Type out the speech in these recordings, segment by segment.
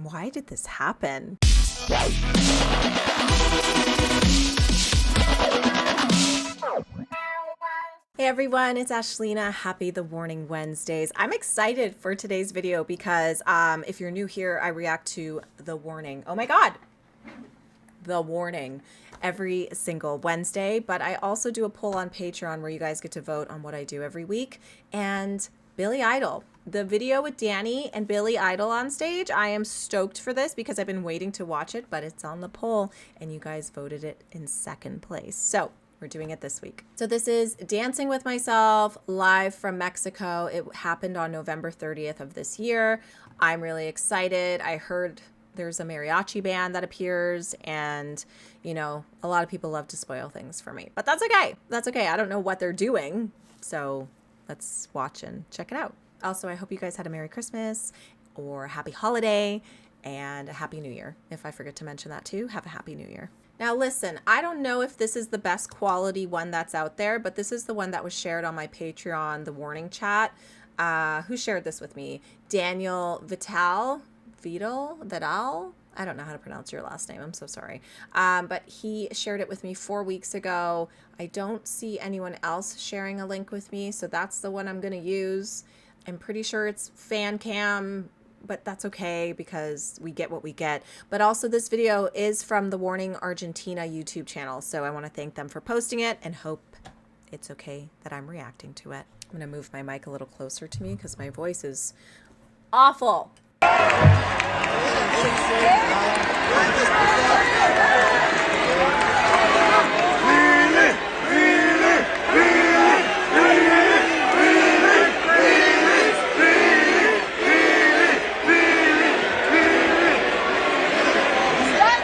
Why did this happen? Hey everyone, it's Ashlena. Happy the Warning Wednesdays. I'm excited for today's video because if you're new here, I react to The Warning. Oh my God, The Warning every single Wednesday. But I also do a poll on Patreon where you guys get to vote on what I do every week. And Billy Idol, the video with Dany and Billy Idol on stage. I am stoked for this because I've been waiting to watch it, but it's on the poll and you guys voted it in second place. So we're doing it this week. So this is Dancing with Myself live from Mexico. It happened on November 30th of this year. I'm really excited. I heard there's a mariachi band that appears and, you know, a lot of people love to spoil things for me, but that's okay. That's okay. I don't know what they're doing. So let's watch and check it out. Also, I hope you guys had a Merry Christmas or a Happy Holiday and a Happy New Year. If I forget to mention that too, have a Happy New Year. Now listen, I don't know if this is the best quality one that's out there, but this is the one that was shared on my Patreon, the Warning chat. Who shared this with me? Daniel Vidal? I don't know how to pronounce your last name. I'm so sorry. But he shared it with me 4 weeks ago. I don't see anyone else sharing a link with me, so that's the one I'm going to use. I'm pretty sure it's fan cam, but that's okay because we get what we get. But also this video is from the Warning Argentina YouTube channel, so I want to thank them for posting it and hope it's okay that I'm reacting to it. I'm going to move my mic a little closer to me because my voice is awful.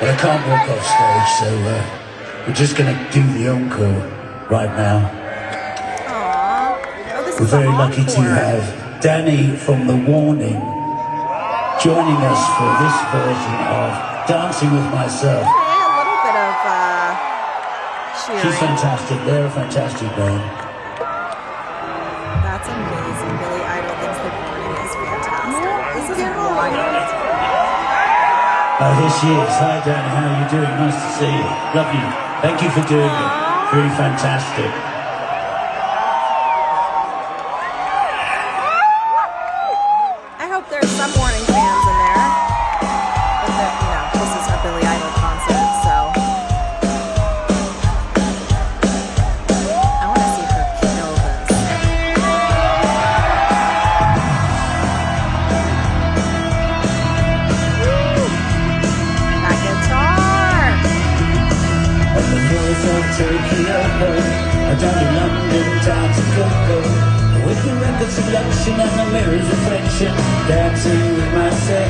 Well, I can't walk off stage, so we're just going to do the encore right now. Aww. Oh, this we're is very lucky to encore. have Dany from The Warning joining us for this version of Dancing with Myself. Okay, a little bit of cheering. She's fantastic. They're a fantastic band. That's amazing. Billy Idol thinks The Warning is fantastic. This is wild. Oh, here she is. Hi, Dany. How are you doing? Nice to see you. Love you. Thank you for doing it. Really fantastic. I hope there's some Warning fans in there. But that, you know, this is a Billy Idol concert, so I want to see her kill this. That guitar! On the north of Tokyo, down in London, town to go. With the record selection and the mirror's reflection, dancing with myself,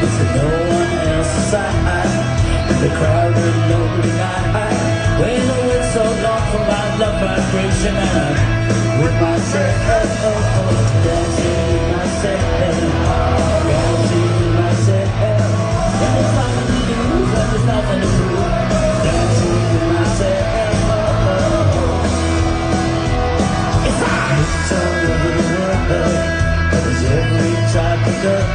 with no one else's side. In the crowded, lonely night, waiting away so long for my love vibration. And I'm with myself, dancing with myself, dancing with myself. And there's nothing to lose, and there's nothing to prove. Dancing with myself. It's all over the world, but there's every type of girl.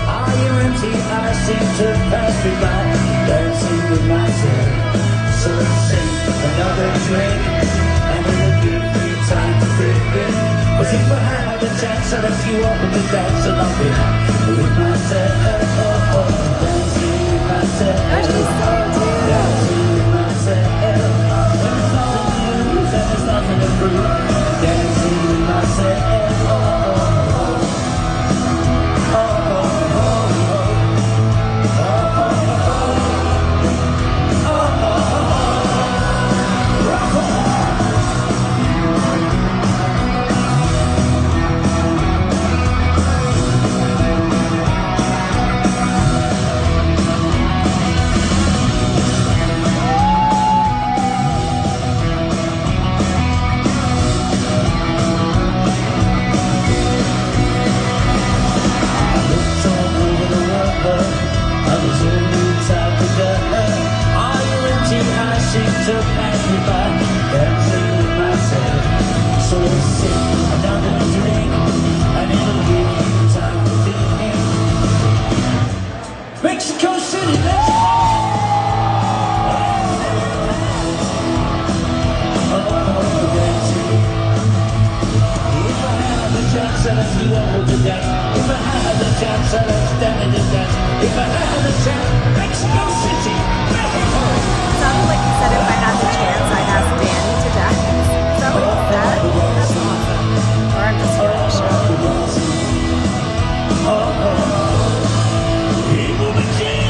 Are you empty? I seem to pass me by, dancing with myself. So sing another drink, and it'll give me time to think. Cause if I had a chance, I'd ask you all to dance along with myself. Dancing with myself. Dancing with myself. When there's nothing to lose and there's nothing to prove. Dancing with myself. Mexico City, let's go! If I had the chance, I'd ask you all to dance. If I had the chance, I'd ask Dany to dance. If I had the chance, Mexico City, Mexico. Sounded like he said if I had the chance, I'd ask Dany to dance. Is that what he said? That's awesome. Or I'm just hearing the show. It will be king.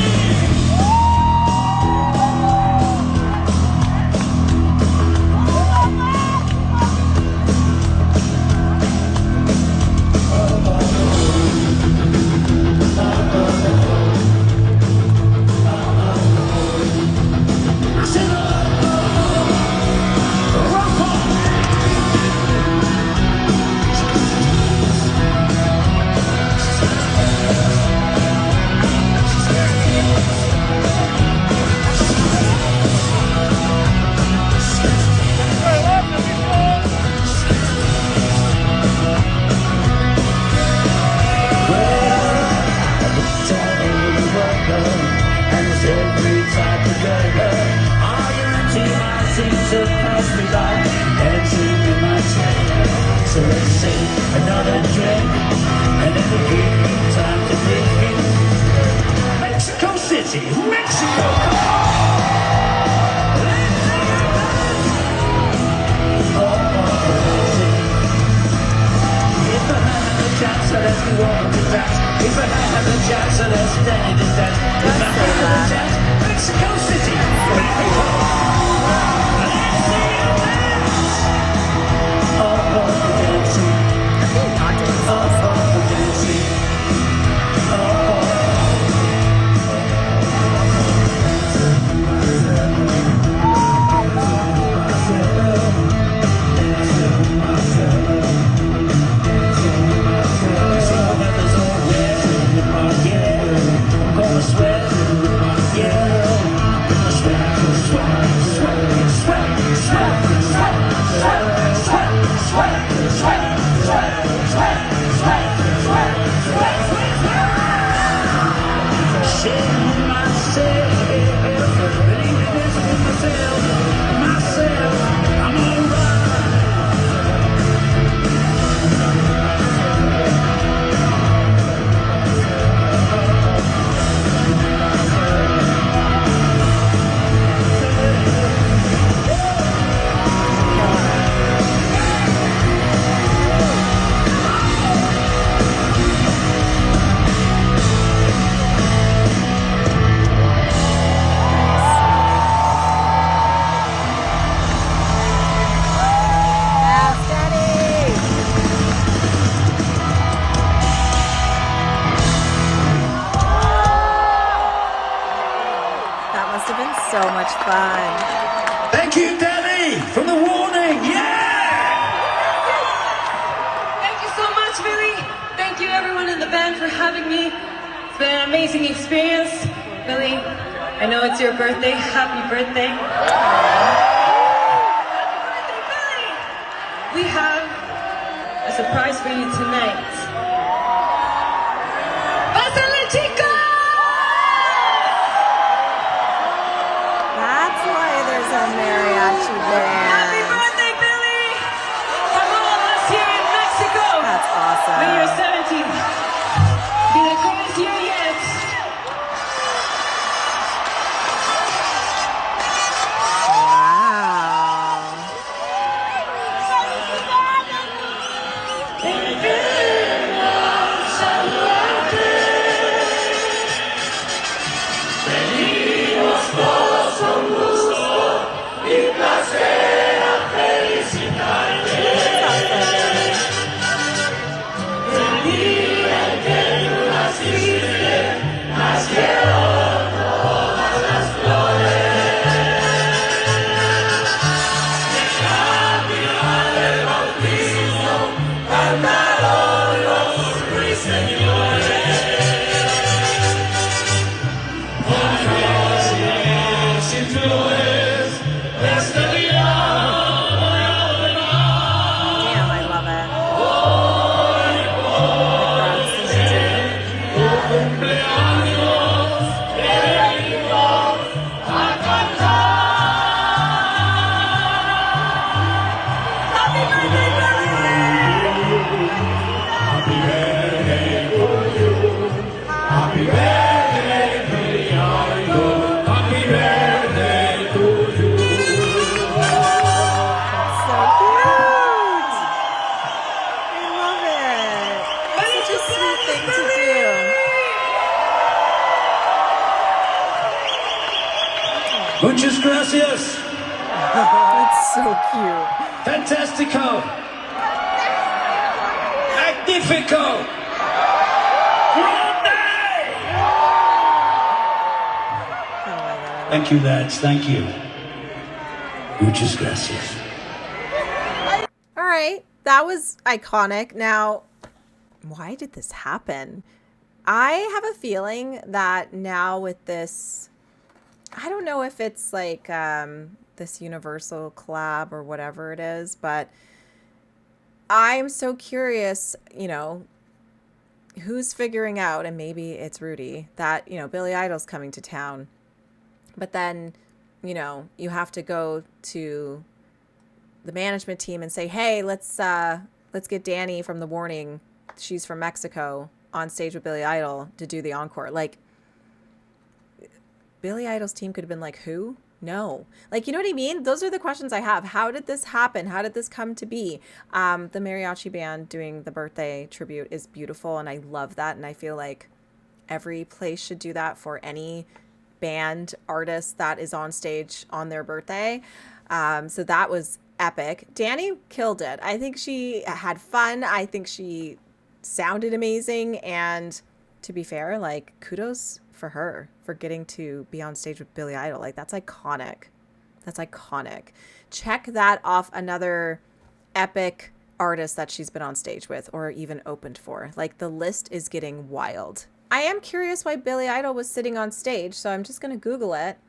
So let's sing another drink, and then again, time to begin. Mexico City, Mexico, come on! Let's sing it If I had the chance, I'd ask you all to dance. If I had the chance, I'd ask Dany to dance. If I had the chance, Mexico City, Mexico. Let's sing it so much fun. Thank you, Dany, from the Warning. Yeah! Thank you so much, Billy. Thank you, everyone in the band, for having me. It's been an amazing experience. Billy, I know it's your birthday. Happy birthday. Happy birthday, Billy! We have a surprise for you tonight. Pásale, chicos! That's why there's a mariachi band. Happy birthday, Billy! From all of us here in Mexico. That's awesome. May your 17th be the greatest year yet. Wow. Happy birthday, Billy Idol. Happy birthday to you. So cute. I love it. It's such a sweet thing to do. Muchas gracias. That's so cute. Fantastico. Magnifico. Grande. Oh my God. Thank you, lads. Thank you. Muchas gracias. All right, that was iconic. Now, why did this happen? I have a feeling that now with this, I don't know if it's like this Universal collab or whatever it is, but I'm so curious, you know, who's figuring out, and maybe it's Rudy, that, you know, Billy Idol's coming to town. But then, you know, you have to go to the management team and say, hey, let's get Dany from The Warning, she's from Mexico, on stage with Billy Idol to do the encore. Like, Billy Idol's team could have been like, who? No. Like, you know what I mean? Those are the questions I have. How did this happen? How did this come to be? The mariachi band doing the birthday tribute is beautiful, and I love that. And I feel like every place should do that for any band artist that is on stage on their birthday. So that was epic. Dany killed it. I think she had fun. I think she sounded amazing. And to be fair, like, kudos for her for getting to be on stage with Billy Idol. Like, that's iconic. That's iconic. Check that off another epic artist that she's been on stage with or even opened for. Like, the list is getting wild. I am curious why Billy Idol was sitting on stage, so I'm just going to Google it.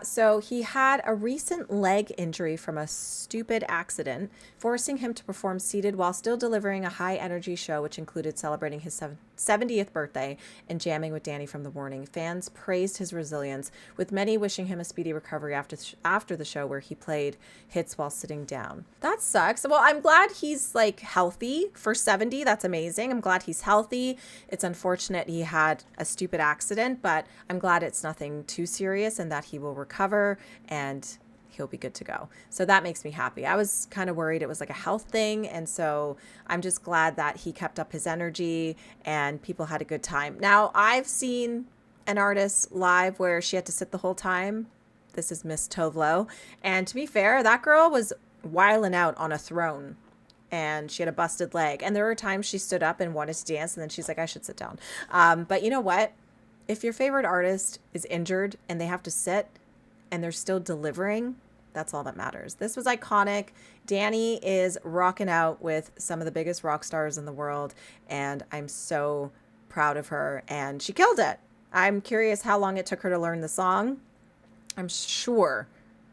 So he had a recent leg injury from a stupid accident, forcing him to perform seated while still delivering a high-energy show, which included celebrating his 70th birthday and jamming with Dany from The Warning. Fans praised his resilience, with many wishing him a speedy recovery after the show, where he played hits while sitting down. That sucks. Well, I'm glad he's, like, healthy for 70. That's amazing. I'm glad he's healthy. It's unfortunate he had a stupid accident, but I'm glad it's nothing too serious and that he will recover and he'll be good to go. So that makes me happy. I was kind of worried it was like a health thing, and so I'm just glad that he kept up his energy and people had a good time. Now, I've seen an artist live where she had to sit the whole time. This is Miss Tovlo, and to be fair, that girl was wiling out on a throne and she had a busted leg, and there were times she stood up and wanted to dance, and then she's like, I should sit down. But you know what? If your favorite artist is injured and they have to sit and they're still delivering, that's all that matters. This was iconic. Dany is rocking out with some of the biggest rock stars in the world, and I'm so proud of her, and she killed it. I'm curious how long it took her to learn the song. I'm sure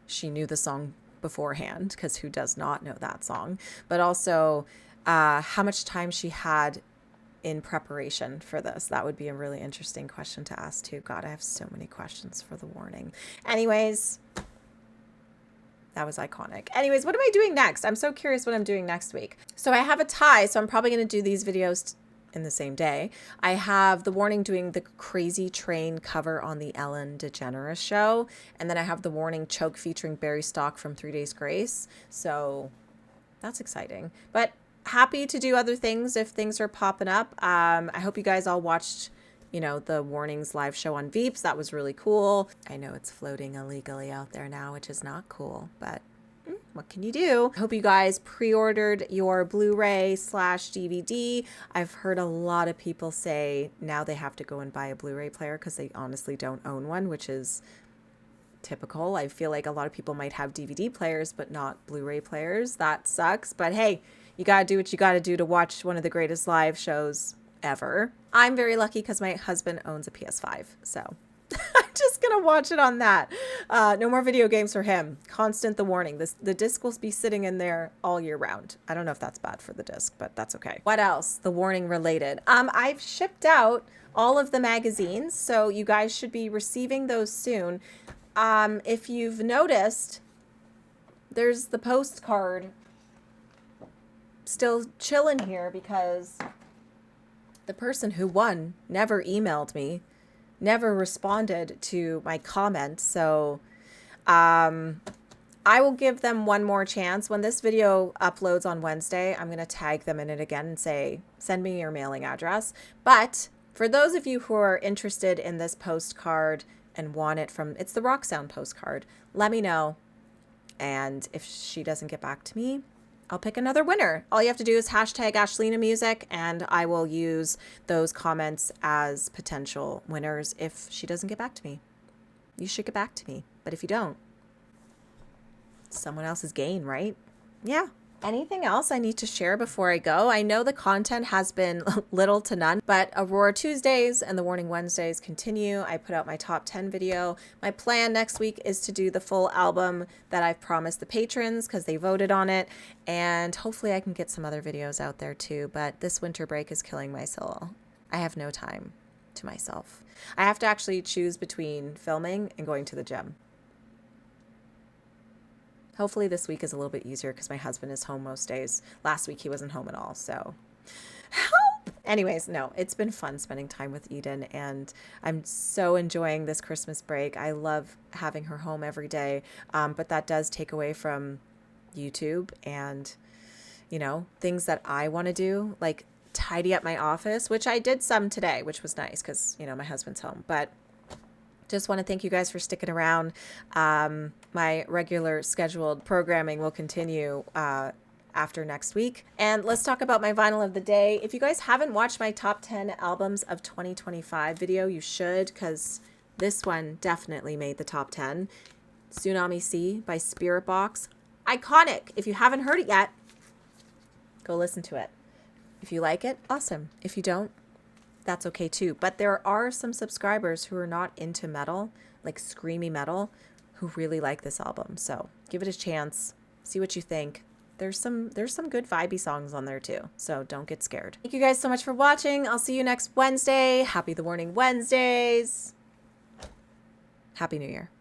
she knew the song beforehand, because who does not know that song? But also how much time she had in preparation for this. That would be a really interesting question to ask too. God, I have so many questions for The Warning. Anyways, that was iconic. Anyways, what am I doing next? I'm so curious what I'm doing next week. So I have a tie, so I'm probably going to do these videos in the same day. I have The Warning doing the Crazy Train cover on the Ellen DeGeneres show, and then I have The Warning choke featuring Barry Stock from 3 Days Grace. So that's exciting. But happy to do other things if things are popping up. I hope you guys all watched, you know, the Warnings live show on Veeps. That was really cool. I know it's floating illegally out there now, which is not cool, but what can you do? I hope you guys pre-ordered your Blu-ray/DVD. I've heard a lot of people say now they have to go and buy a Blu-ray player because they honestly don't own one, which is typical. I feel like a lot of people might have DVD players, but not Blu-ray players. That sucks. But hey, you got to do what you got to do to watch one of the greatest live shows ever. I'm very lucky because my husband owns a PS5, so I'm just going to watch it on that. No more video games for him. Constant The Warning. The disc will be sitting in there all year round. I don't know if that's bad for the disc, but that's okay. What else? The Warning related. I've shipped out all of the magazines, so you guys should be receiving those soon. If you've noticed, there's the postcard still chilling here because The person who won never emailed me, never responded to my comment. So I will give them one more chance. When this video uploads on Wednesday, I'm going to tag them in it again and say, send me your mailing address. But for those of you who are interested in this postcard and want it from, it's the Rock Sound postcard, let me know. And if she doesn't get back to me, I'll pick another winner. All you have to do is hashtag Ashlena Music, and I will use those comments as potential winners if she doesn't get back to me. You should get back to me. But if you don't, someone else's gain, right? Yeah. Anything else I need to share before I go? I know the content has been little to none, but Aurora Tuesdays and the Warning Wednesdays continue. I put out my top 10 video. My plan next week is to do the full album that I've promised the patrons because they voted on it. And hopefully I can get some other videos out there too. But this winter break is killing my soul. I have no time to myself. I have to actually choose between filming and going to the gym. Hopefully this week is a little bit easier because my husband is home most days. Last week he wasn't home at all, so help! Anyways, no, it's been fun spending time with Eden, and I'm so enjoying this Christmas break. I love having her home every day, but that does take away from YouTube and, you know, things that I want to do, like tidy up my office, which I did some today, which was nice because, you know, my husband's home, but just want to thank you guys for sticking around. My regular scheduled programming will continue after next week. And let's talk about my vinyl of the day. If you guys haven't watched my top 10 albums of 2025 video, you should, because this one definitely made the top 10. Tsunami Sea by Spirit Box. Iconic. If you haven't heard it yet, go listen to it. If you like it, awesome. If you don't, that's okay too. But there are some subscribers who are not into metal, like screamy metal, who really like this album. So give it a chance. See what you think. There's some good vibey songs on there too. So don't get scared. Thank you guys so much for watching. I'll see you next Wednesday. Happy the Warning Wednesdays. Happy New Year.